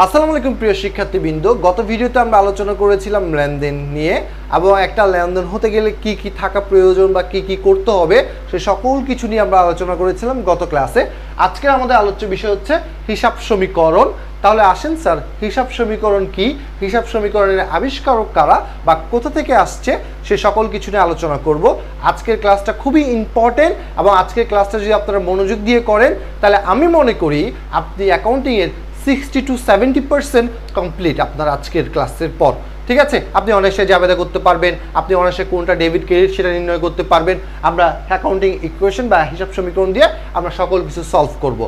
আসসালামু আলাইকুম প্রিয় শিক্ষার্থীবৃন্দ, গত ভিডিওতে আমরা আলোচনা করেছিলাম লেনদেন নিয়ে এবং একটা লেনদেন হতে গেলে কি কি থাকা প্রয়োজন বা কি কি করতে হবে সে সকল কিছু নিয়ে আমরা আলোচনা করেছিলাম গত ক্লাসে। আজকে আমাদের আলোচ্য বিষয় হচ্ছে হিসাব সমীকরণ। তাহলে আসেন স্যার, হিসাব সমীকরণ কি, হিসাব সমীকরণের আবিষ্কারক কারা বা কোথা থেকে আসছে সে সকল কিছু নিয়ে আলোচনা করব। আজকের ক্লাসটা খুবই ইম্পর্টেন্ট এবং আজকের ক্লাসটা যদি আপনারা মনোযোগ দিয়ে করেন তাহলে আমি মনে করি আপনি অ্যাকাউন্টিংয়ের 60 to 70% কমপ্লিট আপনার আজকের ক্লাসের পর। ঠিক আছে, আপনি অনায়াসে জাবেদা করতে পারবেন, আপনি অনায়াসে কোনটা ডেবিট ক্রেডিট সেটা নির্ণয় করতে পারবেন। আমরা অ্যাকাউন্টিং ইকুয়েশন বা হিসাব সমীকরণ দিয়ে আমরা সকল কিছু সলভ করব।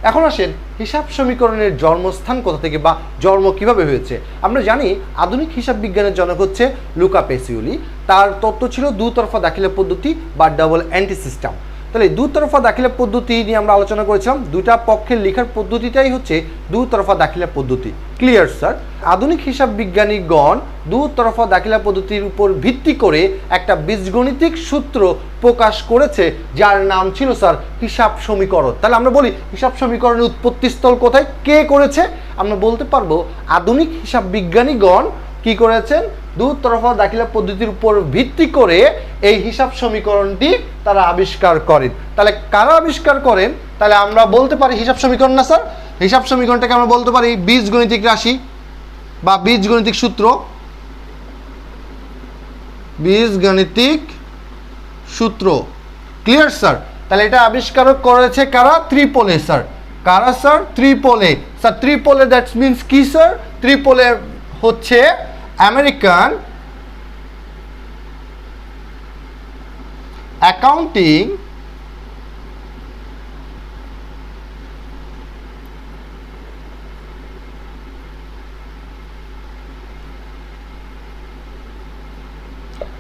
এখন আসেন, হিসাব সমীকরণের জন্মস্থান কোথা থেকে বা জন্ম কিভাবে হয়েছে। আমরা জানি আধুনিক হিসাব বিজ্ঞানের জনক হচ্ছে লুকা পেসিওলি। তার তত্ত্ব ছিল দুতরফা দাখিলা পদ্ধতি বা ডাবল এন্ট্রি সিস্টেম। তাহলে দুতরফা দাখিলা পদ্ধতি নিয়ে আমরা আলোচনা করেছিলাম। দুইটা পক্ষের লেখার পদ্ধতিটাই হচ্ছে দুতরফা দাখিলা পদ্ধতি। Clear sir? আধুনিক হিসাব বিজ্ঞানীগণ দুতরফা দাখিলা পদ্ধতির উপর ভিত্তি করে একটা বীজগণিতিক সূত্র প্রকাশ করেছে যার নাম ছিল স্যার হিসাব সমীকরণ। তাহলে আমরা বলি হিসাব সমীকরণের উৎপত্তিস্থল কোথায়, কে করেছে? আমরা বলতে পারবো আধুনিক হিসাব বিজ্ঞানীগণ কি করেছেন, দুতরফা দাখিলা পদ্ধতির উপর ভিত্তি করে এই হিসাব সমীকরণটি তারা আবিষ্কার করেন। তাহলে কারা আবিষ্কার করেন? তাহলে আমরা বলতে পারি হিসাব সমীকরণ না স্যার, হিসাব সমীকরণটাকে আমরা বলতে পারি বীজগণিতিক রাশি বা বীজগণিতিক সূত্র। বীজগণিতিক সূত্র। Clear sir? তাহলে এটা আবিষ্কার করেছে কারা? ত্রিপোলে স্যার। কারা স্যার? ত্রিপোলে। স্যার ত্রিপোলে দ্যাটস মিনস কি স্যার? ত্রিপোলে হচ্ছে আমেরিকান অ্যাকাউন্টিং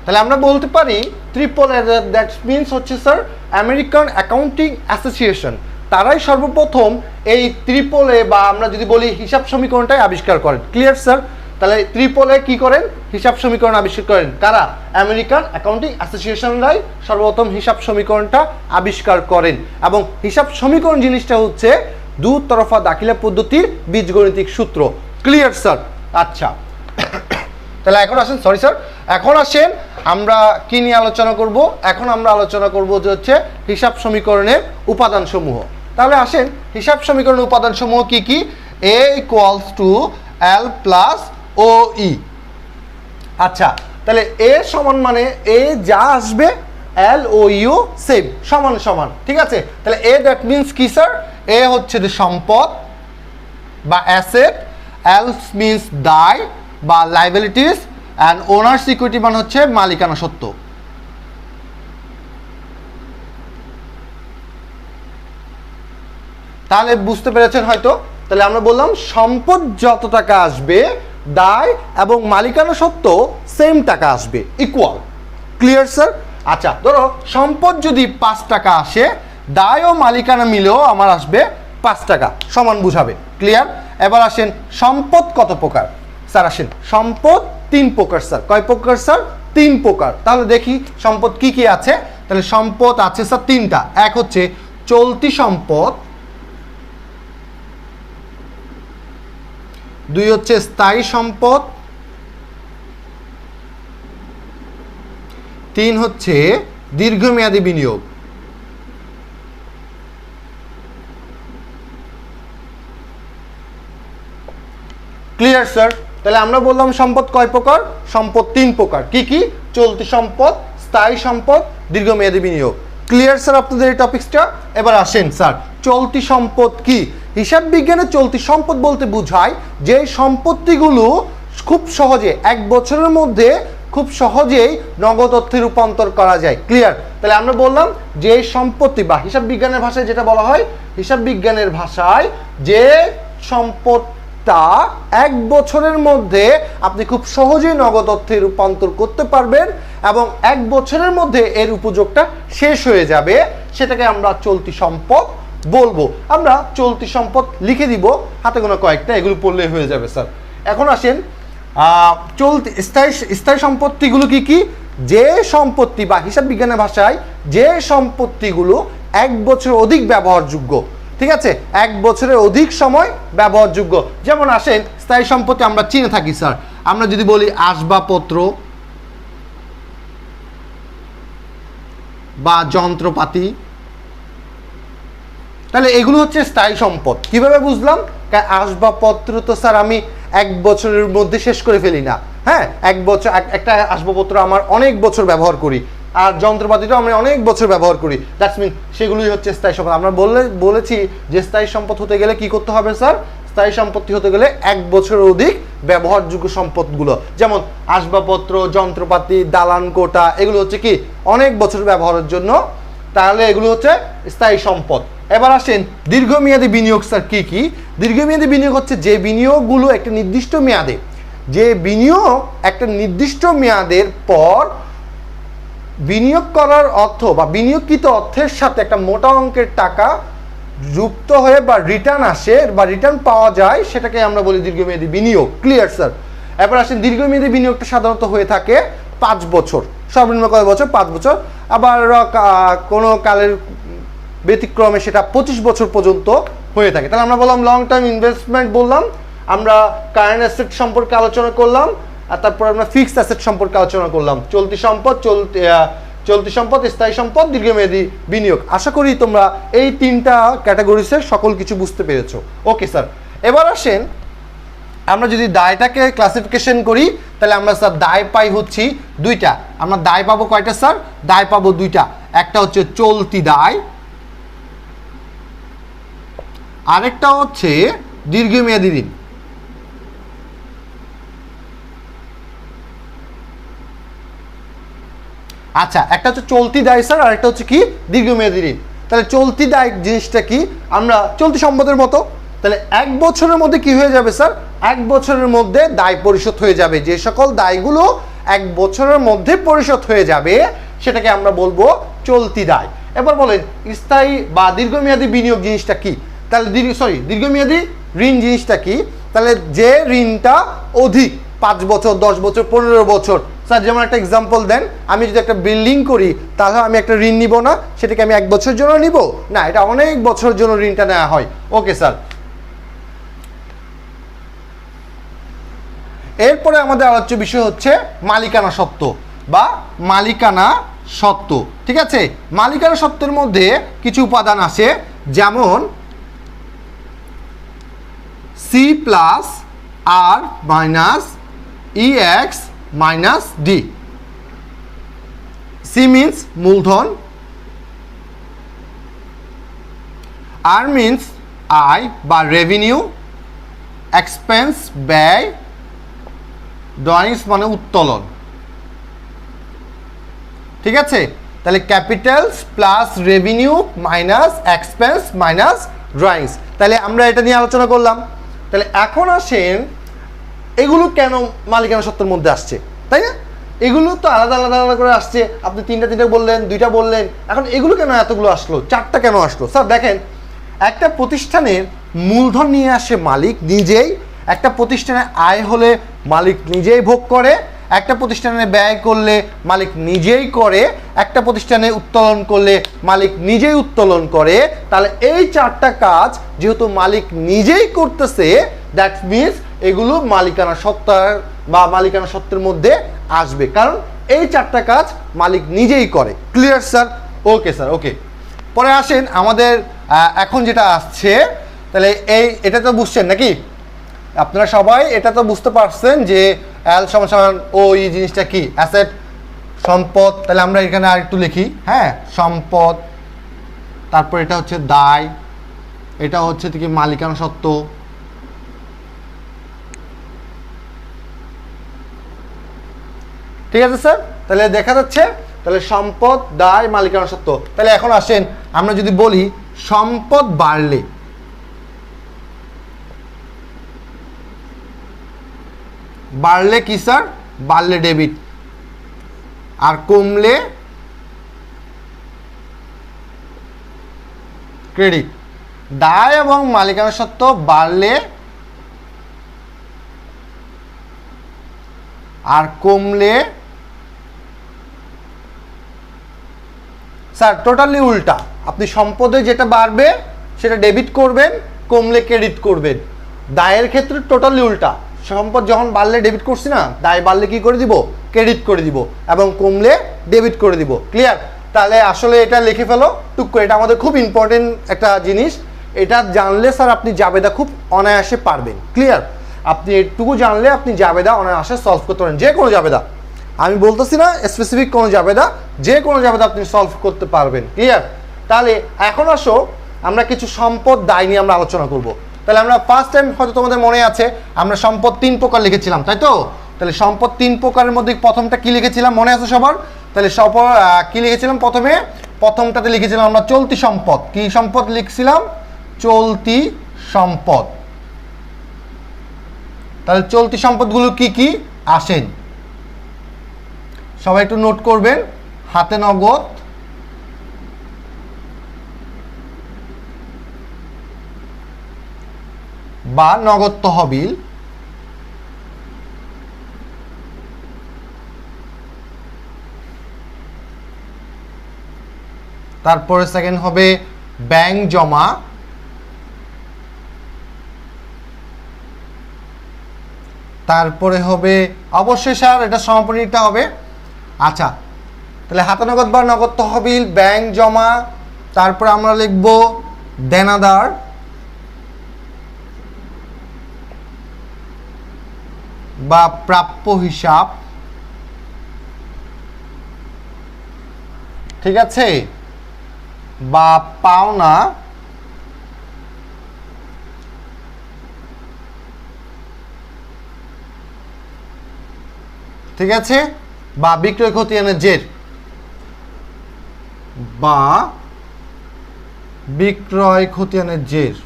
তাহলে আমরা বলতে পারি ত্রিপোলে দ্যাট মিনস হচ্ছে স্যার আমেরিকান অ্যাকাউন্টিং অ্যাসোসিয়েশন। তারাই সর্বপ্রথম এই ত্রিপোলে বা আমরা যদি বলি হিসাব সমীকরণটাই আবিষ্কার করেন। Clear sir? তাহলে ত্রিপোলে কি করেন? হিসাব সমীকরণ আবিষ্কার করেন কারা? আমেরিকান অ্যাকাউন্টিং অ্যাসোসিয়েশনরাই সর্বপ্রথম হিসাব সমীকরণটা আবিষ্কার করেন। এবং হিসাব সমীকরণ জিনিসটা হচ্ছে দুতরফা দাখিলা পদ্ধতির বীজগণিতিক সূত্র। Clear sir? আচ্ছা, তাহলে এখন আসেন, সরি স্যার, এখন আসেন আমরা কি নিয়ে আলোচনা করব। এখন আমরা আলোচনা করব যে হচ্ছে হিসাব সমীকরণের উপাদানসমূহ। তাহলে আসেন, হিসাব সমীকরণের উপাদানসমূহ কি কি? এ ইকুয়ালস টু এল প্লাস ও ই। আচ্ছা, তাহলে এ সমান মানে এ যা আসবে এল ও ইউ সেম, সমান সমান। ঠিক আছে, তাহলে এ দ্যাট মিনস কি স্যার? এ হচ্ছে যে সম্পদ বা অ্যাসেট, এল মিনস দায় বা লাইবিলিটিস, অ্যান্ড ওনার্স ইকুইটি মানে হচ্ছে মালিকানা সত্ত্ব। তাহলে বুঝতে পেরেছেন হয়তো। তাহলে আমরা বললাম সম্পদ যত টাকা আসবে দায় এবং মালিকানা সত্ত্ব সেম টাকা আসবে, ইকুয়াল। Clear sir? আচ্ছা, ধরো সম্পদ যদি 5 টাকা আসে, দায় ও মালিকানা মিলেও আমার আসবে 5 টাকা, সমান বুঝাবে। ক্লিয়ার? এবার আসেন সম্পদ কত প্রকার স্যার? আসেন, সম্পদ 3 প্রকার স্যার। কয় প্রকার স্যার? 3 প্রকার। তাহলে দেখি সম্পদ কি কি আছে। তাহলে সম্পদ আছে স্যার 3টা। এক হচ্ছে চলতি সম্পদ, 2 হচ্ছে স্থায়ী সম্পদ, 3 হচ্ছে দীর্ঘমেয়াদী বিনিয়োগ। Clear sir? তাহলে আমরা বললাম সম্পদ কয় প্রকার? সম্পদ 3 প্রকার। কি কি? চলতি সম্পদ, স্থায়ী সম্পদ, দীর্ঘমেয়াদী বিনিয়োগ। ক্লিয়ার স্যার আপনাদের এই টপিকসটা? এবার আসেন স্যার, চলতি সম্পদ কি? হিসাব বিজ্ঞানে চলতি সম্পদ বলতে বোঝায় যে সম্পত্তিগুলো খুব সহজে 1 বছরের মধ্যে খুব সহজেই নগদ অর্থে রূপান্তর করা যায়। ক্লিয়ার? তাহলে আমরা বললাম যে সম্পত্তি বা হিসাব বিজ্ঞানের ভাষায় যেটা বলা হয়, হিসাব বিজ্ঞানের ভাষায় যে সম্পদটা 1 বছরের মধ্যে আপনি খুব সহজেই নগদ অর্থে রূপান্তর করতে পারবেন এবং 1 বছরের মধ্যে এর উপযোগটা শেষ হয়ে যাবে, সেটাকে আমরা চলতি সম্পদ বলবো। আমরা চলতি সম্পদ লিখে দিব হাতে গোনা কয়েকটা, এগুলো পড়লে হয়ে যাবে স্যার। এখন আসেন চলতি স্থায়ী সম্পত্তিগুলো কি কি? যে সম্পত্তি বা হিসাব বিজ্ঞানের ভাষায় যে সম্পত্তিগুলো 1 বছর অধিক ব্যবহারযোগ্য। ঠিক আছে, 1 বছরের অধিক সময় ব্যবহারযোগ্য। যেমন আসেন স্থায়ী সম্পত্তি আমরা চিনে থাকি স্যার, আমরা যদি বলি আসবাবপত্র বা যন্ত্রপাতি, তাহলে এগুলো হচ্ছে স্থায়ী সম্পদ। কিভাবে বুঝলাম? আসবাবপত্র তো স্যার আমি 1 বছরের মধ্যে শেষ করে ফেলি না, হ্যাঁ, 1 বছর একটা আসবাবপত্র আমার অনেক বছর ব্যবহার করি, আর যন্ত্রপাতিটাও আমরা অনেক বছর ব্যবহার করি, দ্যাটস মিন সেগুলোই হচ্ছে স্থায়ী সম্পদ। আমরা বলেছি যে স্থায়ী সম্পদ হতে গেলে কি করতে হবে স্যার? স্থায়ী সম্পত্তি হতে গেলে 1 বছরের অধিক ব্যবহারযোগ্য সম্পদগুলো, যেমন আসবাবপত্র, যন্ত্রপাতি, দালান কোঠা, এগুলো হচ্ছে কি অনেক বছর ব্যবহারের জন্য, তাহলে এগুলো হচ্ছে স্থায়ী সম্পদ। এবার আসেন দীর্ঘমেয়াদী বিনিয়োগ স্যার কি কি? দীর্ঘমেয়াদী বিনিয়োগ হচ্ছে যে বিনিয়োগগুলো একটা নির্দিষ্ট মেয়াদে, যে বিনিয়োগ একটা নির্দিষ্ট মেয়াদের পর বিনিয়োগ করার অর্থ বা বিনিয়োগকৃত অর্থের সাথে একটা মোটা অঙ্কের টাকা যুক্ত হয়ে বা রিটার্ন আসে বা রিটার্ন পাওয়া যায়, সেটাকে আমরা বলি দীর্ঘমেয়াদী বিনিয়োগ। Clear sir? এবার আসেন দীর্ঘমেয়াদী বিনিয়োগটা সাধারণত হয়ে থাকে 5 বছর, সর্বনিম্ন কয় বছর? 5 বছর। আবার কোনো কালের ব্যতিক্রমে সেটা 25 বছর পর্যন্ত হয়ে থাকে। তাহলে আমরা বললাম লং টার্ম ইনভেস্টমেন্ট, বললাম আমরা কারেন্ট অ্যাসেট সম্পর্কে আলোচনা করলাম, আর তারপর আমরা ফিক্সড অ্যাসেট সম্পর্কে আলোচনা করলাম, চলতি সম্পদ, স্থায়ী সম্পদ, দীর্ঘমেয়াদী বিনিয়োগ। আশা করি তোমরা এই 3টা ক্যাটাগরিসের সকল কিছু বুঝতে পেরেছো। ওকে স্যার, এবার আসেন আমরা যদি দায়টাকে ক্লাসিফিকেশন করি, তাহলে আমরা স্যার দায় পাই হচ্ছে 2টা। আমরা দায় পাবো কয়টা স্যার? দায় পাবো 2টা। একটা হচ্ছে চলতি দায়, আরেকটা হচ্ছে দীর্ঘমেয়াদী ঋণ। আচ্ছা, একটা হচ্ছে চলতি দায় স্যার, আর একটা হচ্ছে কি দীর্ঘমেয়াদী ঋণ। তাহলে চলতি দায় জিনিসটা কি? আমরা চলতি সম্পদের মতো, তাহলে 1 বছরের মধ্যে কি হয়ে যাবে স্যার? 1 বছরের মধ্যে দায় পরিশোধ হয়ে যাবে। যে সকল দায়গুলো 1 বছরের মধ্যে পরিশোধ হয়ে যাবে সেটাকে আমরা বলবো চলতি দায়। এবার বলেন স্থায়ী বা দীর্ঘমেয়াদী বিনিয়োগ জিনিসটা কি? তাহলে দীর্ঘমেয়াদী ঋণ জিনিসটা কি? তাহলে যে ঋণটা অধিক 5 বছর, 10 বছর, 15 বছর। স্যার যেমন একটা এক্সাম্পল দেন, আমি যদি একটা বিল্ডিং করি তাহলে আমি একটা ঋণ নিব না, সেটাকে আমি 1 বছরের জন্য নিব না, এটা অনেক বছরের জন্য ঋণটা নেওয়া হয়। ওকে স্যার, এরপরে আমাদের আলোচ্য বিষয় হচ্ছে মালিকানা সত্ত্ব বা মালিকানা সত্ত্ব। ঠিক আছে, মালিকানা সত্ত্বের মধ্যে কিছু উপাদান আছে, যেমন C+R-EX-D। C means মূলধন, R means আয় বা রেভিনিউ, এক্সপেন্স ব্যয়, ড্রয়িংস মানে উত্তোলন। ঠিক আছে, তাহলে Capitals plus revenue minus expense minus drawings. তাহলে আমরা এটা নিয়ে আলোচনা করলাম। তাহলে এখন আসেন এগুলো কেন মালিকানা সত্ত্বের মধ্যে আসছে, তাই না? এগুলো তো আলাদা আলাদা আলাদা করে আসছে, আপনি 3টা বললেন, 2টা বললেন, এখন এগুলো কেন এতগুলো আসলো, 4টা কেন আসলো? স্যার দেখেন, একটা প্রতিষ্ঠানের মূলধন নিয়ে আসে মালিক নিজেই, একটা প্রতিষ্ঠানে আয় হলে মালিক নিজেই ভোগ করে, একটা প্রতিষ্ঠানে ব্যয় করলে মালিক নিজেই করে, একটা প্রতিষ্ঠানে উত্তোলন করলে মালিক নিজেই উত্তোলন করে। তাহলে এই 4টা কাজ যেহেতু মালিক নিজেই করতেছে, দ্যাট মিনস এগুলো মালিকানা সত্ত্বের বা মালিকানা সত্ত্বের মধ্যে আসবে, কারণ এই 4টা কাজ মালিক নিজেই করে। Clear sir? ওকে স্যার, ওকে। পরে আসেন আমাদের এখন যেটা আসছে, তাহলে এটা তো বুঝছেন নাকি আপনারা সবাই? এটা তো বুঝতে পারছেন যে L সমান ও এই জিনিসটা কি? অ্যাসেট, সম্পদ। তাহলে আমরা এখানে আর একটু লিখি, হ্যাঁ, সম্পদ, তারপর এটা হচ্ছে দায়, এটা হচ্ছে কি মালিকানা সত্ত্ব, ঠিক আছে স্যার? তাহলে দেখা যাচ্ছে, তাহলে সম্পদ, দায়, মালিকানা সত্ত্ব। তাহলে এখন আসেন আমরা যদি বলি সম্পদ বাড়লে, বাড়লে কি স্যার? বাড়লে ডেবিট, আর কমলে ক্রেডিট। দায় এবং মালিকানা সত্ত্ব বাড়লে আর কমলে স্যার টোটালি উল্টা। আপনি সম্পদে যেটা বাড়বে সেটা ডেবিট করবেন, কমলে ক্রেডিট করবেন। দায়ের ক্ষেত্রে টোটালি উল্টা, সম্পদ যখন বাড়লে ডেবিট করছি না, দায় বাড়লে কি করে দিব, ক্রেডিট করে দিব, এবং কমলে ডেবিট করে দিব। ক্লিয়ার? তাহলে আসলে এটা লিখে ফেলো টুক করে, এটা আমাদের খুব ইম্পর্টেন্ট একটা জিনিস। এটা জানলে স্যার আপনি জাবেদা খুব অনায়াসে পারবেন। ক্লিয়ার? আপনি এটুকু জানলে আপনি জাবেদা অনায়াসে সলভ করতে পারেন, যে কোনো জাবেদা, আমি বলতেছি না স্পেসিফিক কোনো জাবেদা, যে কোনো জাবেদা আপনি সলভ করতে পারবেন। ক্লিয়ার? তাহলে এখন আসো আমরা কিছু সম্পদ দায় নিয়ে আমরা আলোচনা করব। তাহলে আমরা ফার্স্ট টাইম হয়তো তোমাদের মনে আছে আমরা সম্পদ 3 প্রকার লিখেছিলাম, তাই তো? তাহলে সম্পদ 3 প্রকারের মধ্যে প্রথমটা কি লিখেছিলাম মনে আছে সবার? তাহলে কি লিখেছিলাম প্রথমটাতে লিখেছিলাম আমরা চলতি সম্পদ। কি সম্পদ লিখছিলাম? চলতি সম্পদ। তাহলে চলতি সম্পদগুলো কি কি আসেন সবাই একটু নোট করবেন। হাতে নগদ, বা নগদ তহবিল, তারপরে সেকেন্ড হবে ব্যাংক জমা, তারপরে হবে অবশ্যই স্যার এটা সমাপনীটা হবে। আচ্ছা, তাহলে হাতে নগদ বা নগদ তহবিল, ব্যাংক জমা, তারপরে আমরা লিখব দেনাদার, বা প্রাপ্য হিসাব। ঠিক আছে? বা পাওনা, ঠিক আছে? বা বিক্রয় খতিয়ানের জের, বা বিক্রয় খতিয়ানের জের।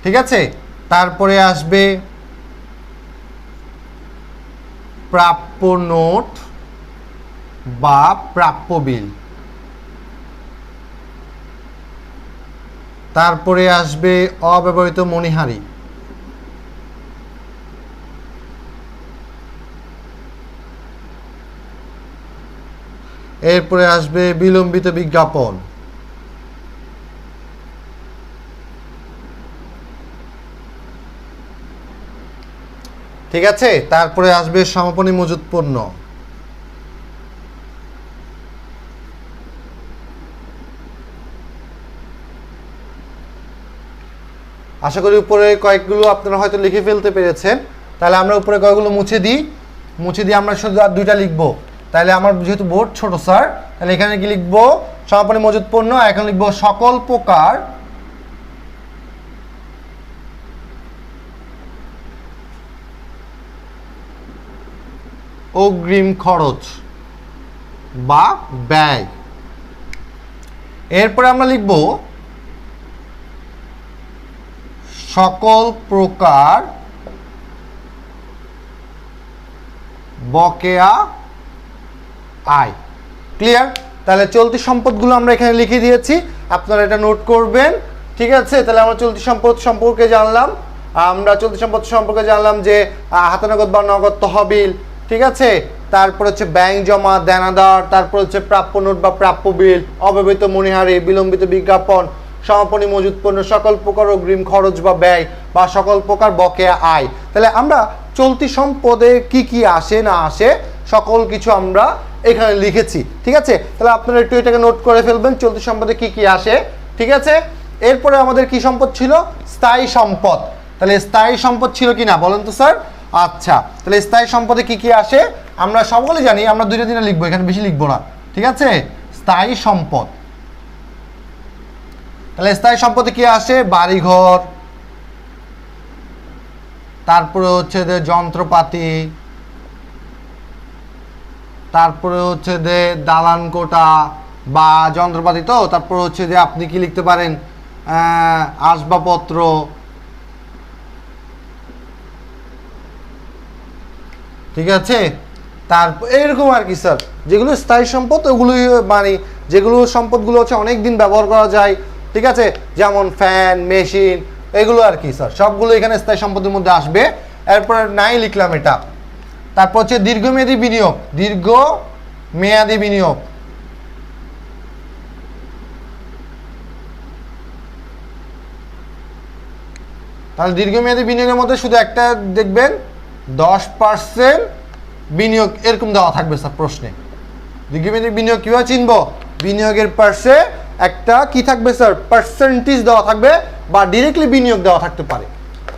ঠিক আছে? তারপরে আসবে প্রাপ্য নোট বা প্রাপ্য বিল, তারপরে আসবে অব্যবহৃত মণিহারি, এরপরে আসবে বিলম্বিত বিজ্ঞাপন, ঠিক আছে? তারপরে আসবে সমাপনী মজুত পণ্য, আশা করি উপরে কয়েকগুলো আপনারা হয়তো লিখে ফেলতে পেরেছেন। তাহলে আমরা উপরে কয়েকগুলো মুছে দিই আমরা শুধু আর 2টা লিখবো। তাহলে আমার যেহেতু বোর্ড ছোট স্যার, তাহলে এখানে কি লিখবো? সমাপনী মজুত পণ্য, এখন লিখবো সকল প্রকার অগ্রিম খরচ বা ব্যয়। এরপরে আমরা লিখব সকল প্রকার বকেয়া আয়। ক্লিয়ার? তাহলে চলতি সম্পদগুলো আমরা এখানে লিখে দিয়েছি, আপনারা এটা নোট করবেন। ঠিক আছে? তাহলে আমরা চলতি সম্পদ সম্পর্কে জানলাম, যে হাতে নগদ বা নগদ তহবিল, ঠিক আছে? তারপর হচ্ছে ব্যাংক জমা, দেনাদার, তারপর হচ্ছে প্রাপ্য নোট বা প্রাপ্য বিল, অব্যবহৃত মণিহারি, বিলম্বিত বিজ্ঞাপন, সমাপনী মজুত পণ্য, সকল প্রকার অগ্রিম খরচ বা ব্যয়, বা সকল প্রকার বকেয়া আয়। তাহলে আমরা চলতি সম্পদে কি কি আসে না আসে সকল কিছু আমরা এখানে লিখেছি। ঠিক আছে? তাহলে আপনারা একটু এটাকে নোট করে ফেলবেন, চলতি সম্পদে কি কি আসে। ঠিক আছে? এরপরে আমাদের কি সম্পদ ছিল? স্থায়ী সম্পদ। তাহলে স্থায়ী সম্পদ ছিল কি না বলেন তো স্যার? আচ্ছা, তাহলে স্থায়ী সম্পদে কি কি আসে আমরা সকলে জানি, আমরা 2টা 3টা লিখবো, এখানে বেশি লিখবো না। ঠিক আছে? স্থায়ী সম্পদ, তাহলে স্থায়ী সম্পদে কি আসে? বাড়িঘর, তারপরে হচ্ছে যে যন্ত্রপাতি, তারপরে হচ্ছে যে দালান কোঠা বা যন্ত্রপাতি, তো তারপরে হচ্ছে যে আপনি কি লিখতে পারেন? আসবাবপত্র, ঠিক আছে? তারপর এরকম আর কি স্যার, যেগুলো স্থায়ী সম্পদ ওগুলোই, মানে যেগুলো সম্পদগুলো হচ্ছে অনেক দিন ব্যবহার করা যায়। ঠিক আছে? যেমন ফ্যান, মেশিন, এগুলো আর কি স্যার, সবগুলো এখানে স্থায়ী সম্পদের মধ্যে আসবে। এরপর নাই লিখলাম এটা। তারপর হচ্ছে দীর্ঘমেয়াদী বিনিয়োগ, মেয়াদি বিনিয়োগ, তাহলে দীর্ঘমেয়াদী বিনিয়োগের মধ্যে শুধু একটা দেখবেন 10% বিনিয়োগ এরকম দেওয়া থাকবে স্যার প্রশ্নে। দীর্ঘমেয়াদী বিনিয়োগ কীভাবে চিনবো? বিনিয়োগের পাশে একটা কি থাকবে স্যার, পার্সেন্টেজ দেওয়া থাকবে বা ডিরেক্টলি বিনিয়োগ দেওয়া থাকতে পারে।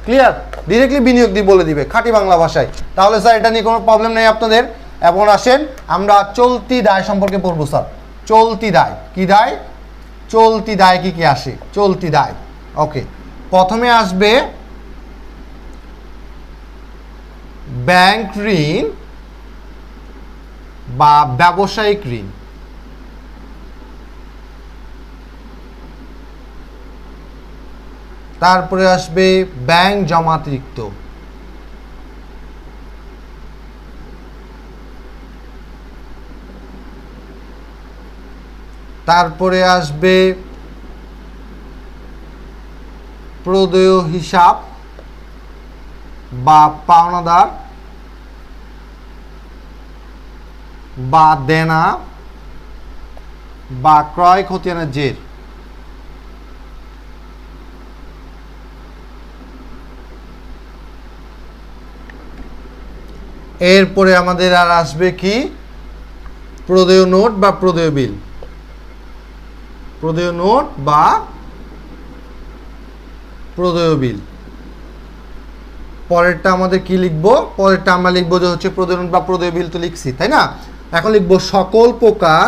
ক্লিয়ার? ডিরেক্টলি বিনিয়োগ দিয়ে বলে দিবে খাঁটি বাংলা ভাষায়। তাহলে স্যার এটা নিয়ে কোনো প্রবলেম নেই আপনাদের। এখন আসেন আমরা চলতি দায় সম্পর্কে পড়বো স্যার। চলতি দায় কি দায়? চলতি দায় কি কি আসে? চলতি দায় ওকে, প্রথমে আসবে ব্যাংক ঋণ বা ব্যবসায়িক ঋণ, তারপরে আসবে ব্যাংক জমাতিরিক্ত, তারপরে আসবে প্রদেয় হিসাব বা পাওনাদার বা দেনা বা ক্রয় খতিয়ানের জের। এরপরে আমাদের আর আসবে কি? প্রদেয় নোট বা প্রদেয় বিল। প্রদেয় নোট বা প্রদেয় বিল। পরেরটা আমাদের কি লিখবো? পরেরটা আমরা লিখবো যে হচ্ছে প্রদেয় নোট বা প্রদেয় বিল, তো লিখছি তাই না? এখন লিখবো সকল প্রকার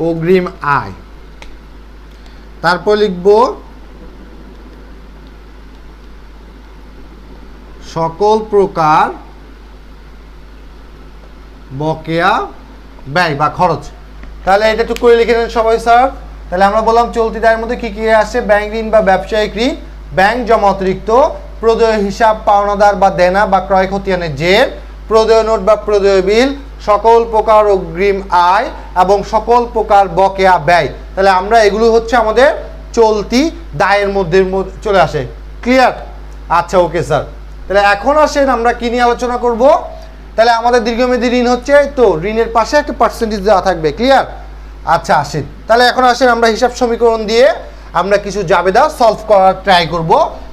অগ্রিম আয়। তারপর লিখবো সকল প্রকার বকেয়া ব্যয় বা খরচ। তাহলে এটা একটু করে লিখে নেন সবাই স্যার। তাহলে আমরা বললাম চলতি দায়ের মধ্যে কি কি আসে? ব্যাংক ঋণ বা ব্যবসায়িক ঋণ, ব্যাংক জমা অতিরিক্ত, প্রদেয় হিসাব পাওনাদার বা দেনা বা ক্রয় খতিয়ানের জের, প্রদেয় নোট বা প্রদেয় বিল, সকল প্রকার অগ্রিম আয় এবং সকল প্রকার বকেয়া ব্যয়। তাহলে আমরা এগুলো হচ্ছে আমাদের চলতি দায়ের মধ্যে চলে আসে। ক্লিয়ার? আচ্ছা ওকে স্যার। তাহলে এখন আসেন আমরা কি নিয়ে আলোচনা করব। তাহলে আমাদের দীর্ঘমেয়াদী ঋণ হচ্ছে তো ঋণের পাশে একটা পার্সেন্টেজ দেওয়া থাকবে। ক্লিয়ার? আচ্ছা আসেন তাহলে এখন আসেন আমরা হিসাব সমীকরণ দিয়ে আমরা কিছু জাবেদা সলভ করার ট্রাই করব,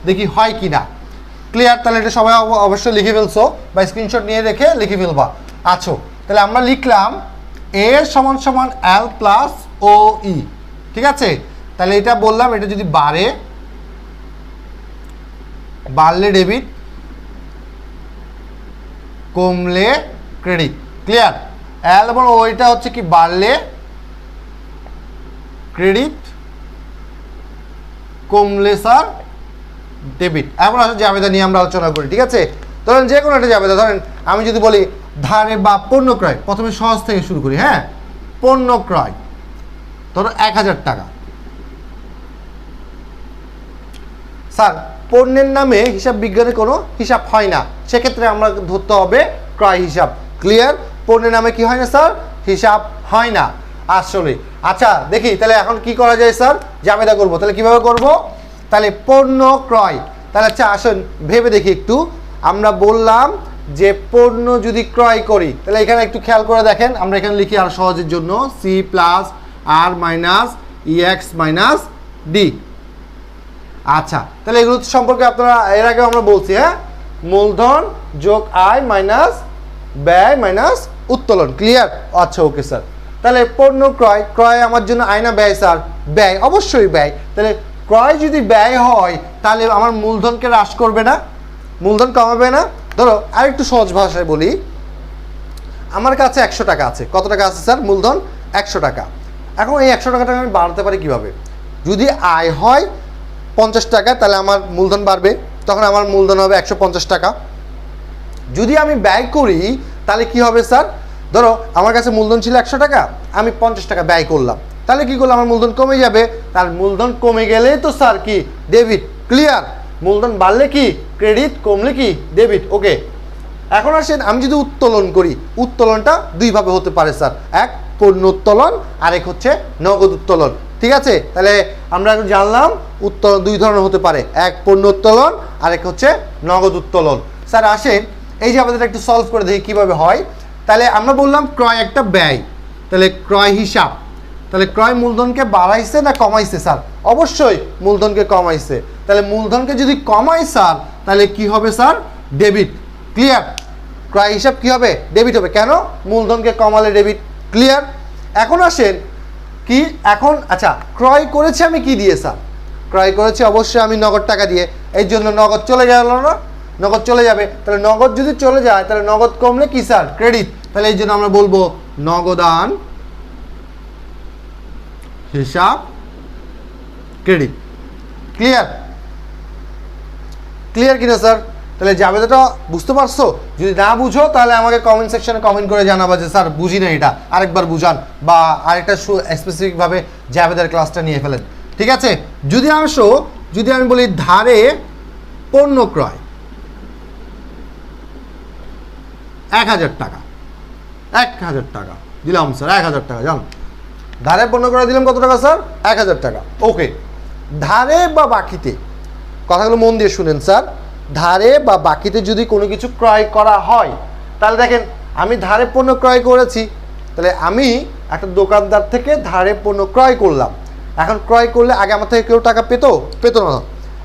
দেখি হয় কি না। ক্লিয়ার? তাহলে এটা সবাই অবশ্যই লিখে ফেলছো বা স্ক্রিনশট নিয়ে রেখে লিখে ফেলবা। আচ্ছা তাহলে আমরা লিখলাম এ সমান সমান এল প্লাস ও ই। ঠিক আছে? তাহলে এটা বললাম, এটা যদি বাড়লে ডেবিট, কমলে ক্রেডিট। ক্লিয়ার? এল এবং ওইটা হচ্ছে কি বাড়লে ক্রেডিট, কমলে স্যার ডেবিট। এখন আসলে জাবেদা নিয়ে আমরা আলোচনা করি। ঠিক আছে? ধরেন যে কোনো একটা জাবেদা, ধরেন আমি যদি বলি ধারে বা পণ্য ক্রয়, প্রথমে সহজ থেকে শুরু করি। হ্যাঁ, পণ্য ক্রয় ধরো 1000 টাকা। স্যার পণ্যের নামে হিসাব বিজ্ঞানে কোনো হিসাব হয় না, সেক্ষেত্রে আমরা ধরতে হবে ক্রয় হিসাব। ক্লিয়ার? পণ্যের নামে কি হয় না স্যার? হিসাব হয় না আসলে। আচ্ছা দেখি তাহলে এখন কি করা যায় স্যার? জাবেদা করব। তাহলে কিভাবে করব? তাহলে পণ্য ক্রয়, তাহলে আচ্ছা আসুন ভেবে দেখি একটু। আমরা বললাম যে পণ্য যদি ক্রয় করি, তাহলে এখানে একটু খেয়াল করে দেখেন, আমরা এখানে লিখি আর সহজের জন্য সি প্লাস আর মাইনাস ইএক্স মাইনাস ডি। আচ্ছা তাহলে এগুলো সম্পর্কে আপনারা এর আগে আমরা বলছি। হ্যাঁ, মূলধন যোগ আয় মাইনাস ব্যয় মাইনাস উত্তোলন। ক্লিয়ার? আচ্ছা ওকে স্যার। তাহলে পণ্য ক্রয়, ক্রয় আমার জন্য আয় না ব্যয় স্যার? ব্যয়, অবশ্যই ব্যয়। তাহলে ক্রয় যদি ব্যয় হয় তাহলে আমার মূলধনকে হ্রাস করবে না, মূলধন কমাবে না। ধরো আরেকটু সহজ ভাষায় বলি, আমার কাছে 100 টাকা আছে। কত টাকা আছে স্যার? মূলধন 100 টাকা। এখন এই 100 টাকাটা আমি বাড়াতে পারি কিভাবে? যদি আয় হয় 50 টাকা তাহলে আমার মূলধন বাড়বে, তখন আমার মূলধন হবে 150 টাকা। যদি আমি ব্যয় করি তাহলে কি হবে স্যার? ধরো আমার কাছে মূলধন ছিল 100 টাকা, আমি 50 টাকা ব্যয় করলাম, তাহলে কি করলাম? আমার মূলধন কমে যাবে। তার মূলধন কমে গেলে তো স্যার কি ডেবিট। ক্লিয়ার? মূলধন বাড়লে কি ক্রেডিট, কমলে কি ডেবিট। ওকে, এখন আসেন আমি যদি উত্তোলন করি, উত্তোলনটা দুইভাবে হতে পারে স্যার। এক পণ্য উত্তোলন, আরেক হচ্ছে নগদ উত্তোলন। ঠিক আছে? তাহলে আমরা এখন জানলাম উত্তোলন দুই ধরনের হতে পারে, এক পণ্য উত্তোলন আর এক হচ্ছে নগদ উত্তোলন। স্যার আসেন এই যে আমাদের একটু সলভ করে দেখি কিভাবে হয়। তাহলে আমরা বললাম ক্রয় একটা ব্যয়, তাহলে ক্রয় হিসাব, তাহলে ক্রয় মূলধনকে বাড়াইছে না কমাইছে স্যার? অবশ্যই মূলধনকে কমাইছে। তাহলে মূলধনকে যদি কমাই স্যার তাহলে কি হবে স্যার? ডেবিট। ক্লিয়ার? ক্রয় হিসাব কি হবে? ডেবিট হবে। কেন? মূলধনকে কমালে ডেবিট। ক্লিয়ার? এখন আসেন কি এখন, আচ্ছা ক্রয় করেছি আমি কি দিয়ে স্যার? ক্রয় করেছি অবশ্যই আমি নগদ টাকা দিয়ে, এই জন্য নগদ চলে গেল না? নগদ চলে যাবে। তাহলে নগদ যদি চলে যায় তাহলে নগদ কমলে কি স্যার? ক্রেডিট। তাহলে এই জন্য আমরা বলবো নগদান হিসাব ক্রেডিট। ক্লিয়ার? ক্লিয়ার কিনা স্যার? তাহলে জাবেদাটা বুঝতে পারছো? যদি না বুঝো তাহলে আমাকে কমেন্ট সেকশনে কমেন্ট করে জানাবা যে স্যার বুঝি না এটা, আরেকবার বুঝান বা আরেকটা স্পেসিফিকভাবে জাবেদার ক্লাসটা নিয়ে ফেলেন। ঠিক আছে? যদি আসো, যদি আমি বলি ধারে পণ্য ক্রয় 1000 টাকা, 1000 টাকা দিলাম স্যার, 1000 টাকা জান। ধারে পণ্য ক্রয় দিলাম কত টাকা স্যার? 1000 টাকা। ওকে, ধারে বা বাকিতে, কথাগুলো মন দিয়ে শুনেন স্যার, ধারে বা বাকিতে যদি কোনো কিছু ক্রয় করা হয় তাহলে দেখেন আমি ধারে পণ্য ক্রয় করেছি, তাহলে আমি একটা দোকানদার থেকে ধারে পণ্য ক্রয় করলাম। এখন ক্রয় করলে আগে আমার থেকে কেউ টাকা পেতো না।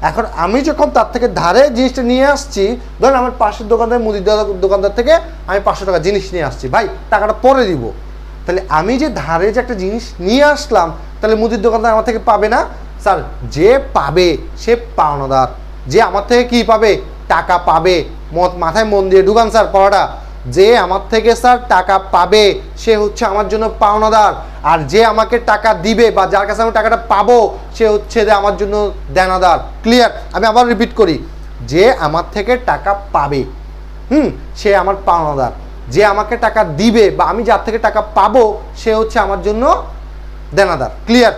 এখন আমি যখন তার থেকে ধারে জিনিসটা নিয়ে আসছি, ধরেন আমার পাশের দোকানদার মুদির দোকানদার থেকে আমি 500 টাকা জিনিস নিয়ে আসছি, ভাই টাকাটা পরে দিব। তাহলে আমি যে ধারে যে একটা জিনিস নিয়ে আসলাম তাহলে মুদির দোকানদার আমার থেকে পাবে না স্যার? যে পাবে সে পাওনাদার। যে আমার থেকে কি পাবে? টাকা পাবে। মাথায় মন দিয়ে ঢুকান স্যার পড়াটা। যে আমার থেকে স্যার টাকা পাবে সে হচ্ছে আমার জন্য পাওনাদার, আর যে আমাকে টাকা দিবে বা যার কাছে আমি টাকাটা পাবো সে হচ্ছে যে আমার জন্য দেনাদার। ক্লিয়ার? আমি আবার রিপিট করি, যে আমার থেকে টাকা পাবে সে আমার পাওনাদার, যে আমাকে টাকা দিবে বা আমি যার থেকে টাকা পাবো সে হচ্ছে আমার জন্য দেনাদার। ক্লিয়ার?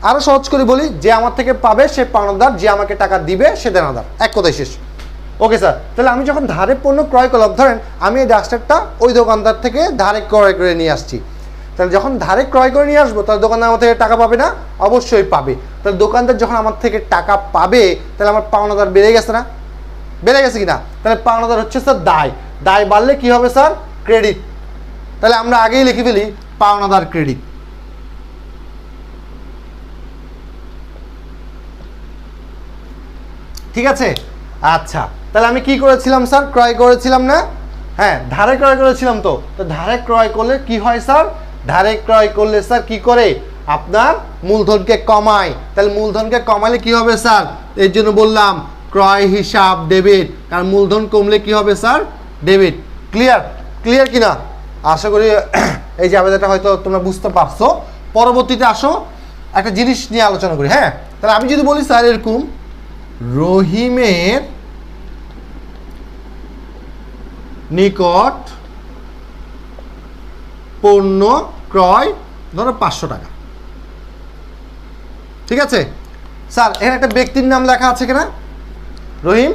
আরো সহজ করে বলি, যে আমার থেকে পাবে সে পাওনাদার, যে আমাকে টাকা দিবে সে দেনাদার। এক কথায় শেষ। ওকে স্যার, তাহলে আমি যখন ধারে পণ্য ক্রয় করলাম, ধরেন আমি এই ডাস্টারটা ওই দোকানদার থেকে ধারে ক্রয় করে নিয়ে আসছি, তাহলে যখন ধারে ক্রয় করে নিয়ে আসবো তাহলে দোকানদার আমার থেকে টাকা পাবে না? অবশ্যই পাবে। তাহলে দোকানদার যখন আমার থেকে টাকা পাবে তাহলে আমার পাওনাদার বেড়ে গেছে না? বেড়ে গেছে কিনা? তাহলে পাওনাদার হচ্ছে স্যার দায়। দায় বাড়লে কি হবে স্যার? ক্রেডিট। তাহলে আমরা আগেই লিখে ফেলি পাওনাদার ক্রেডিট। ঠিক আছে? আচ্ছা, তাহলে আমি কি করেছিলাম স্যার? ক্রয় করেছিলাম না? হ্যাঁ, ধারে ক্রয় করেছিলাম। তো ধারে ক্রয় করলে কি হয় স্যার? ধারে ক্রয় করলে স্যার কি করে? আপনার মূলধনকে কমায়। তাহলে মূলধনকে কমালে কি হবে স্যার? এর জন্য বললাম ক্রয় হিসাব ডেবিট, কারণ মূলধন কমলে কি হবে স্যার? ডেবিট। ক্লিয়ার? ক্লিয়ার কিনা? আশা করি এই জাবেদাটা হয়তো তোমরা বুঝতে পারছো। পরবর্তীতে আসো একটা জিনিস নিয়ে আলোচনা করি। হ্যাঁ, তাহলে আমি যদি বলি স্যার এরকম, রহিমের নিকট পণ্য ক্রয় ধরো 500 টাকা। ঠিক আছে স্যার? এখানে একটা ব্যক্তির নাম লেখা আছে কিনা? রহিম।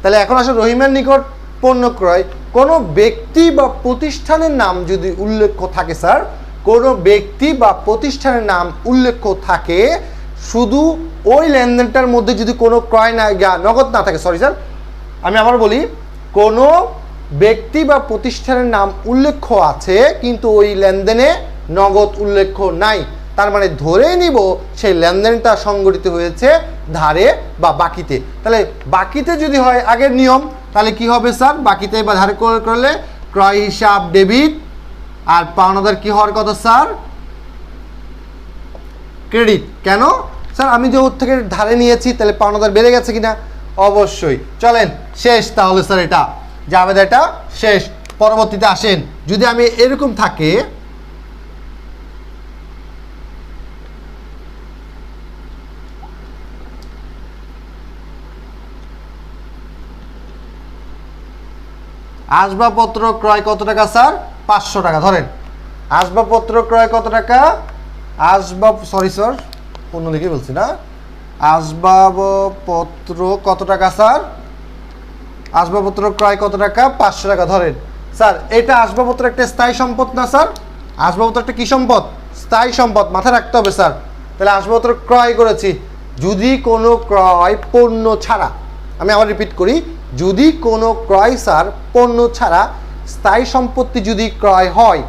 তাহলে এখন আসলে রহিমের নিকট পণ্য ক্রয়, কোনো ব্যক্তি বা প্রতিষ্ঠানের নাম যদি উল্লেখ থাকে স্যার, কোনো ব্যক্তি বা প্রতিষ্ঠানের নাম উল্লেখ থাকে, শুধু ওই লেনদেনটার মধ্যে যদি কোনো ক্রয় না নগদ না থাকে, সরি স্যার আমি আবার বলি, কোনো ব্যক্তি বা প্রতিষ্ঠানের নাম উল্লেখ আছে কিন্তু ওই লেনদেনে নগদ উল্লেখ নাই, তার মানে ধরে নিব সেই লেনদেনটা সংগঠিত হয়েছে ধারে বা বাকিতে। তাহলে বাকিতে যদি হয় আগের নিয়ম, তাহলে কি হবে স্যার? বাকিতে বা ধারে করলে ক্রয় হিসাব ডেবিট, আর পাওনাদার কি হওয়ার কথা স্যার? ক্রেডিট। কেন স্যার? আমি যে ওর থেকে ধারে নিয়েছি তাহলে পাওনাদার বেড়ে গেছে কিনা? অবশ্যই। চলেন শেষ তাহলে স্যার, এটা জাবেদা এটা শেষ। পরবর্তীতে আসেন, যদি আমি এরকম থাকে, আসবাবপত্র ক্রয় কত টাকা স্যার? 500 টাকা। ধরেন আসবাবপত্র ক্রয় কত টাকা? সরি স্যার অন্য দিকে বলছি না, আসবাবপত্র কত টাকা স্যার? আসবাবপত্র ক্রয় কত টাকা? 500 টাকা। ধরেন স্যার এটা আসবাবপত্র একটা স্থায়ী সম্পদ না স্যার? আসবাবপত্র একটা কি সম্পদ? স্থায়ী সম্পদ। মাথায় রাখতে হবে স্যার, তাহলে আসবাবপত্র ক্রয় করেছি। যদি কোনো ক্রয় পণ্য ছাড়া, আমি আবার রিপিট করি, যদি কোনো ক্রয় স্যার পণ্য ছাড়া স্থায়ী সম্পত্তি যদি ক্রয় হয়,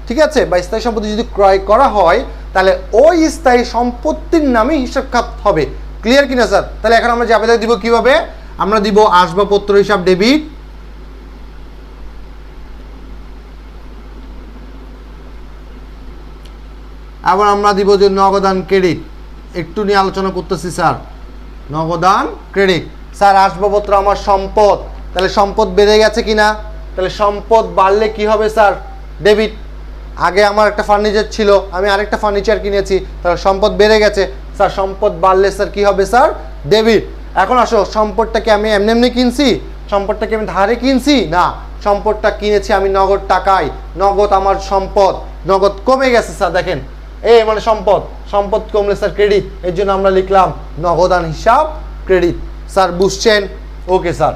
ঠিক আছে, বা স্থায়ী সম্পত্তি যদি ক্রয় করা হয়, তাহলে ওই স্থায়ী সম্পত্তির নামে হিসাব খাত হবে। ক্লিয়ার কিনা স্যার? তাহলে এখন আমরা জাবেদা দিব কিভাবে? আমরা দিব আসবাবপত্র হিসাব ডেবিট, আবার আমরা দিব যে নগদান ক্রেডিট। একটু নিয়ে আলোচনা করতেছি স্যার, নগদান ক্রেডিট। স্যার আসবাবপত্র আমার সম্পদ, তাহলে সম্পদ বেড়ে গেছে কিনা? তাহলে সম্পদ বাড়লে কি হবে স্যার? ডেবিট। আগে আমার একটা ফার্নিচার ছিল, আমি আরেকটা ফার্নিচার কিনেছি, তাহলে সম্পদ বেড়ে গেছে স্যার। সম্পদ বাড়লে স্যার কি হবে স্যার? ডেবিট। এখন আসো, সম্পদটাকে আমি এমনি এমনি কিনছি? সম্পদটাকে আমি ধারে কিনছি? না, সম্পদটা কিনেছি আমি নগদ টাকায়। নগদ আমার সম্পদ, নগদ কমে গেছে স্যার। দেখেন এই মানে সম্পদ, সম্পদ কমলে স্যার ক্রেডিট, এর জন্য আমরা লিখলাম নগদান হিসাব ক্রেডিট। স্যার বুঝছেন? Okay sir.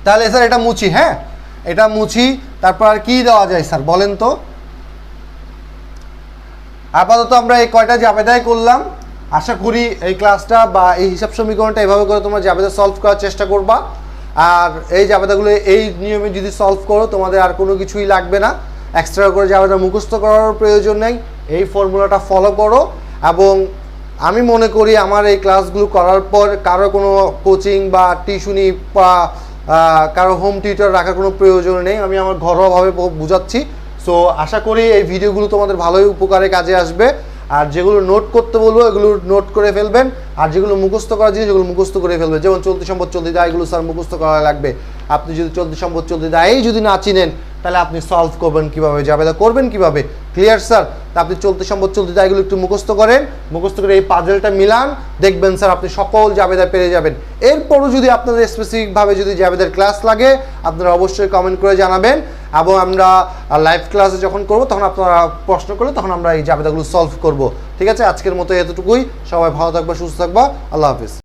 তাহলে স্যার এটা মুছি, হ্যাঁ এটা মুছি। তারপর আর কি দেওয়া যায় স্যার বলেন তো? আপাতত আমরা এই কয়টা জাবেদাই করলাম। আশা করি এই ক্লাসটা বা এই হিসাব সমীকরণটা এভাবে করে তোমরা জাবেদা সলভ করার চেষ্টা করবা। আর এই জাবেদাগুলো এই নিয়মে যদি সলভ করো, তোমাদের আর কোনো কিছুই লাগবে না, এক্সট্রা করে জাবেদা মুখস্থ করার প্রয়োজন নেই। এই ফর্মুলাটা ফলো করো। এবং আমি মনে করি আমার এই ক্লাসগুলো করার পর কারো কোনো কোচিং বা টিউশনি বা কারো হোম টিউটর রাখার কোনো প্রয়োজন নেই। আমি আমার ঘরোয়াভাবে বুঝাচ্ছি। সো আশা করি এই ভিডিওগুলো তোমাদের ভালোই উপকারে কাজে আসবে। আর যেগুলো নোট করতে বলবো এগুলো নোট করে ফেলবেন, আর যেগুলো মুখস্থ করা জিনিস এগুলো মুখস্থ করে ফেলবেন। যেমন চলতি সম্পদ চলতি দায়, এগুলো স্যার মুখস্থ করা লাগবে। আপনি যদি চলতি সম্পদ চলতি দায়ই যদি না চিনেন, তাহলে আপনি সলভ করবেন কীভাবে, জাবেদা করবেন কীভাবে? Clear sir? তা আপনি চলতি সম্পদ চলতি দায়গুলো একটু মুখস্থ করেন, মুখস্থ করে এই পাজেলটা মিলান, দেখবেন স্যার আপনি সকল জাবেদা পেরে যাবেন। এরপরও যদি আপনাদের স্পেসিফিকভাবে যদি জাবেদার ক্লাস লাগে, আপনারা অবশ্যই কমেন্ট করে জানাবেন। এবং আমরা লাইভ ক্লাসে যখন করব তখন আপনারা প্রশ্ন করলে তখন আমরা এই জাবেদাগুলো সলভ করব। ঠিক আছে, আজকের মতো এতটুকুই। সবাই ভালো থাকবা, সুস্থ থাকবা। আল্লাহ হাফিজ।